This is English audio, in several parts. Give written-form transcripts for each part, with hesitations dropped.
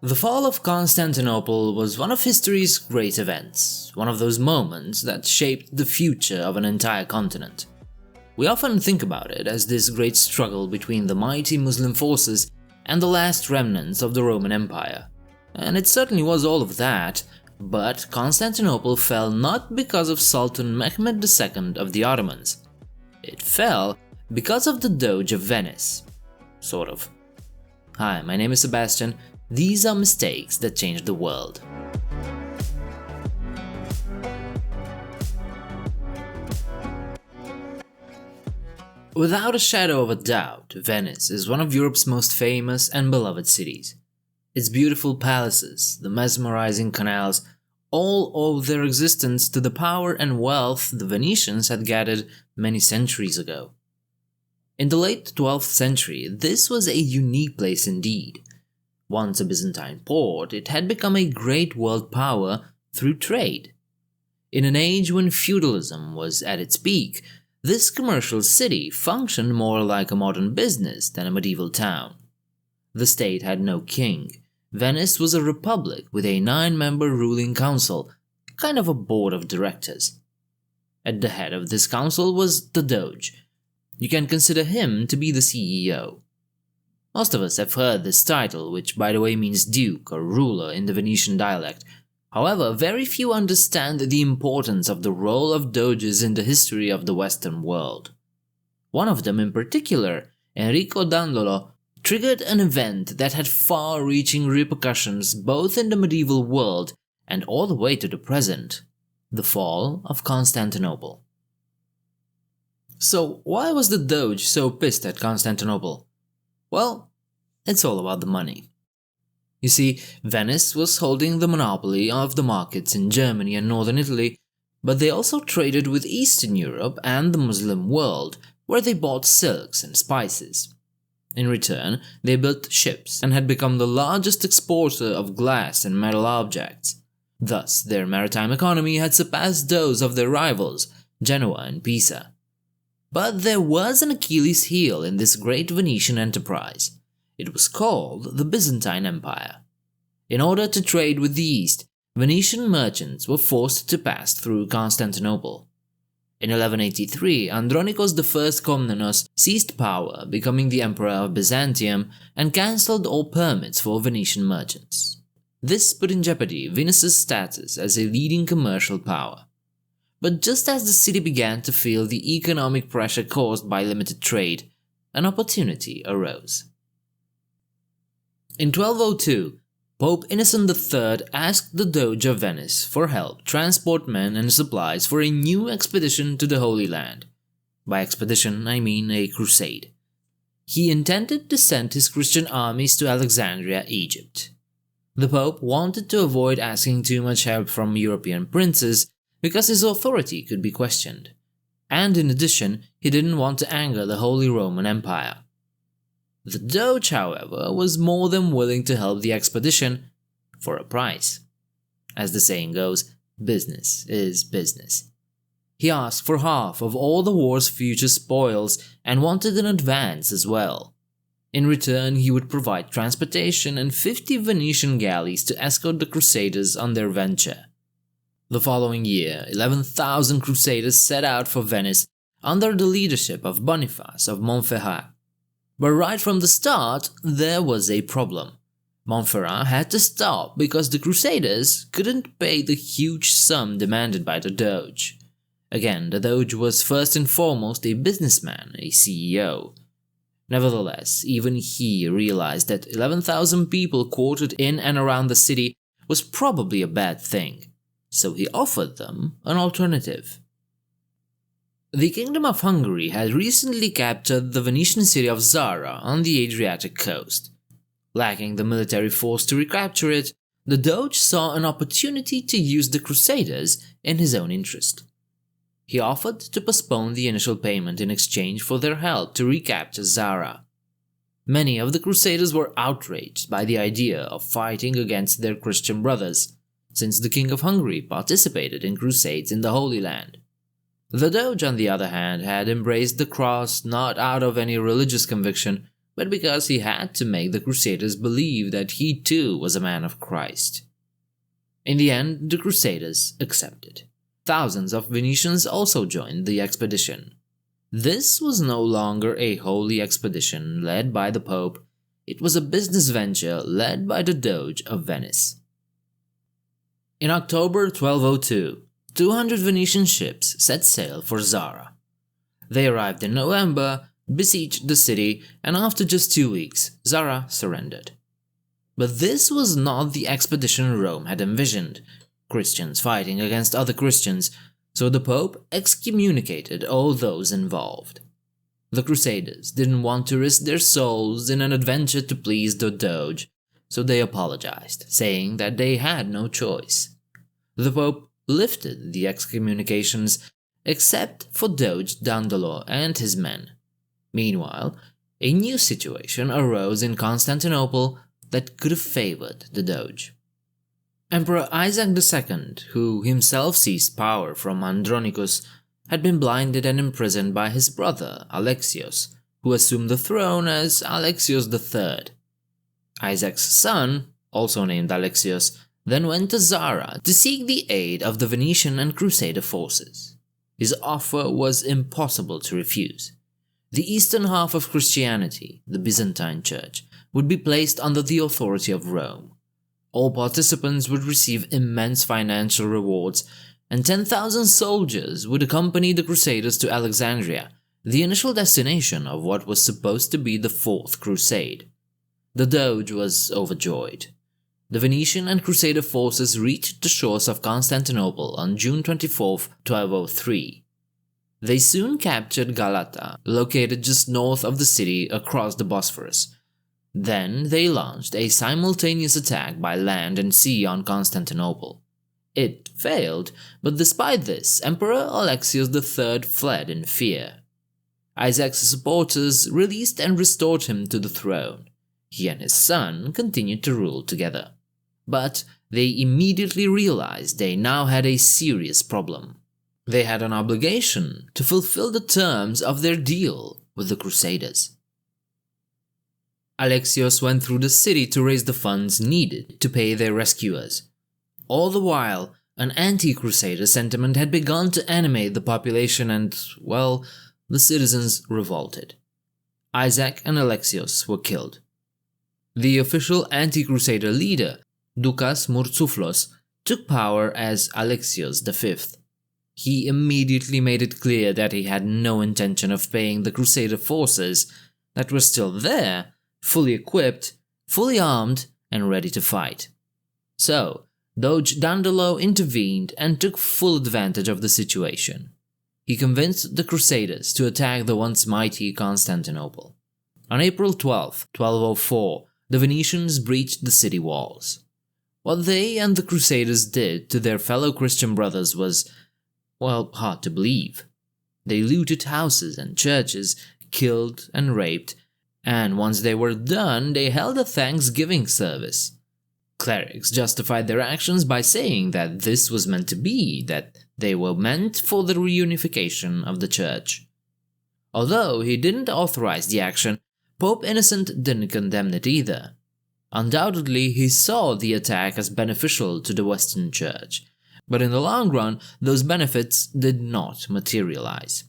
The fall of Constantinople was one of history's great events, one of those moments that shaped the future of an entire continent. We often think about it as this great struggle between the mighty Muslim forces and the last remnants of the Roman Empire. And it certainly was all of that, but Constantinople fell not because of Sultan Mehmed II of the Ottomans. It fell because of the Doge of Venice. Sort of. Hi, my name is Sebastian. These are mistakes that changed the world. Without a shadow of a doubt, Venice is one of Europe's most famous and beloved cities. Its beautiful palaces, the mesmerizing canals, all owe their existence to the power and wealth the Venetians had gathered many centuries ago. In the late 12th century, this was a unique place indeed. Once a Byzantine port, it had become a great world power through trade. In an age when feudalism was at its peak, this commercial city functioned more like a modern business than a medieval town. The state had no king. Venice was a republic with a 9-member ruling council, kind of a board of directors. At the head of this council was the Doge. You can consider him to be the CEO. Most of us have heard this title, which by the way means duke or ruler in the Venetian dialect. However, very few understand the importance of the role of doges in the history of the Western world. One of them in particular, Enrico Dandolo, triggered an event that had far-reaching repercussions both in the medieval world and all the way to the present: the fall of Constantinople. So why was the Doge so pissed at Constantinople? Well, it's all about the money. You see, Venice was holding the monopoly of the markets in Germany and northern Italy, but they also traded with Eastern Europe and the Muslim world, where they bought silks and spices. In return, they built ships and had become the largest exporter of glass and metal objects. Thus, their maritime economy had surpassed those of their rivals, Genoa and Pisa. But there was an Achilles heel in this great Venetian enterprise. It was called the Byzantine Empire. In order to trade with the East, Venetian merchants were forced to pass through Constantinople. In 1183, Andronikos I Komnenos seized power, becoming the Emperor of Byzantium, and cancelled all permits for Venetian merchants. This put in jeopardy Venice's status as a leading commercial power. But just as the city began to feel the economic pressure caused by limited trade, an opportunity arose. In 1202, Pope Innocent III asked the Doge of Venice for help transport men and supplies for a new expedition to the Holy Land. By expedition, I mean a crusade. He intended to send his Christian armies to Alexandria, Egypt. The Pope wanted to avoid asking too much help from European princes because his authority could be questioned. And in addition, he didn't want to anger the Holy Roman Empire. The Doge, however, was more than willing to help the expedition for a price. As the saying goes, business is business. He asked for half of all the war's future spoils and wanted an advance as well. In return, he would provide transportation and 50 Venetian galleys to escort the Crusaders on their venture. The following year, 11,000 Crusaders set out for Venice under the leadership of Boniface of Montferrat. But right from the start, there was a problem. Montferrat had to stop because the Crusaders couldn't pay the huge sum demanded by the Doge. Again, the Doge was first and foremost a businessman, a CEO. Nevertheless, even he realized that 11,000 people quartered in and around the city was probably a bad thing, so he offered them an alternative. The Kingdom of Hungary had recently captured the Venetian city of Zara on the Adriatic coast. Lacking the military force to recapture it, the Doge saw an opportunity to use the Crusaders in his own interest. He offered to postpone the initial payment in exchange for their help to recapture Zara. Many of the Crusaders were outraged by the idea of fighting against their Christian brothers, since the King of Hungary participated in crusades in the Holy Land. The Doge, on the other hand, had embraced the cross not out of any religious conviction, but because he had to make the Crusaders believe that he too was a man of Christ. In the end, the Crusaders accepted. Thousands of Venetians also joined the expedition. This was no longer a holy expedition led by the Pope, it was a business venture led by the Doge of Venice. In October 1202, 200 Venetian ships set sail for Zara. They arrived in November, besieged the city, and after just 2 weeks, Zara surrendered. But this was not the expedition Rome had envisioned, Christians fighting against other Christians, so the Pope excommunicated all those involved. The Crusaders didn't want to risk their souls in an adventure to please the Doge, so they apologized, saying that they had no choice. The Pope lifted the excommunications, except for Doge Dandolo and his men. Meanwhile, a new situation arose in Constantinople that could have favored the Doge. Emperor Isaac II, who himself seized power from Andronicus, had been blinded and imprisoned by his brother Alexios, who assumed the throne as Alexios III. Isaac's son, also named Alexios, then went to Zara to seek the aid of the Venetian and Crusader forces. His offer was impossible to refuse. The eastern half of Christianity, the Byzantine Church, would be placed under the authority of Rome. All participants would receive immense financial rewards, and 10,000 soldiers would accompany the Crusaders to Alexandria, the initial destination of what was supposed to be the Fourth Crusade. The Doge was overjoyed. The Venetian and Crusader forces reached the shores of Constantinople on June 24, 1203. They soon captured Galata, located just north of the city across the Bosphorus. Then they launched a simultaneous attack by land and sea on Constantinople. It failed, but despite this, Emperor Alexios III fled in fear. Isaac's supporters released and restored him to the throne. He and his son continued to rule together. But they immediately realized they now had a serious problem. They had an obligation to fulfill the terms of their deal with the Crusaders. Alexios went through the city to raise the funds needed to pay their rescuers. All the while, an anti-Crusader sentiment had begun to animate the population and, well, the citizens revolted. Isaac and Alexios were killed. The official anti-Crusader leader, Dukas Murtzouphlos, took power as Alexios V. He immediately made it clear that he had no intention of paying the Crusader forces that were still there, fully equipped, fully armed, and ready to fight. So, Doge Dandolo intervened and took full advantage of the situation. He convinced the Crusaders to attack the once mighty Constantinople. On April 12, 1204, the Venetians breached the city walls. What they and the Crusaders did to their fellow Christian brothers was, well, hard to believe. They looted houses and churches, killed and raped, and once they were done, they held a Thanksgiving service. Clerics justified their actions by saying that this was meant to be, that they were meant for the reunification of the church. Although he didn't authorize the action, Pope Innocent didn't condemn it either. Undoubtedly, he saw the attack as beneficial to the Western Church, but in the long run, those benefits did not materialize.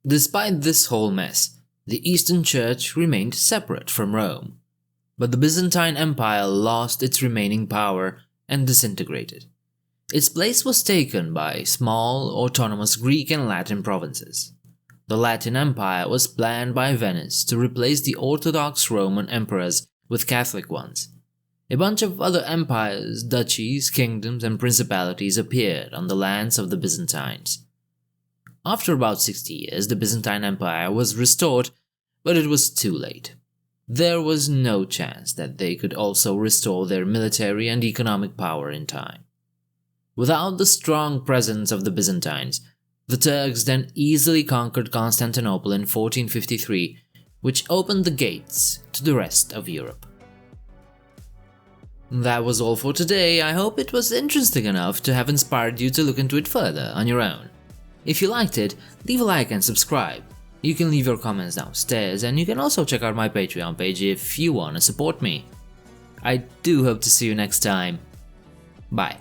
Despite this whole mess, the Eastern Church remained separate from Rome, but the Byzantine Empire lost its remaining power and disintegrated. Its place was taken by small, autonomous Greek and Latin provinces. The Latin Empire was planned by Venice to replace the Orthodox Roman emperors with Catholic ones. A bunch of other empires, duchies, kingdoms, and principalities appeared on the lands of the Byzantines. After about 60 years, the Byzantine Empire was restored, but it was too late. There was no chance that they could also restore their military and economic power in time. Without the strong presence of the Byzantines, the Turks then easily conquered Constantinople in 1453, which opened the gates to the rest of Europe. That was all for today. I hope it was interesting enough to have inspired you to look into it further on your own. If you liked it, leave a like and subscribe. You can leave your comments downstairs, and you can also check out my Patreon page if you wanna support me. I do hope to see you next time. Bye.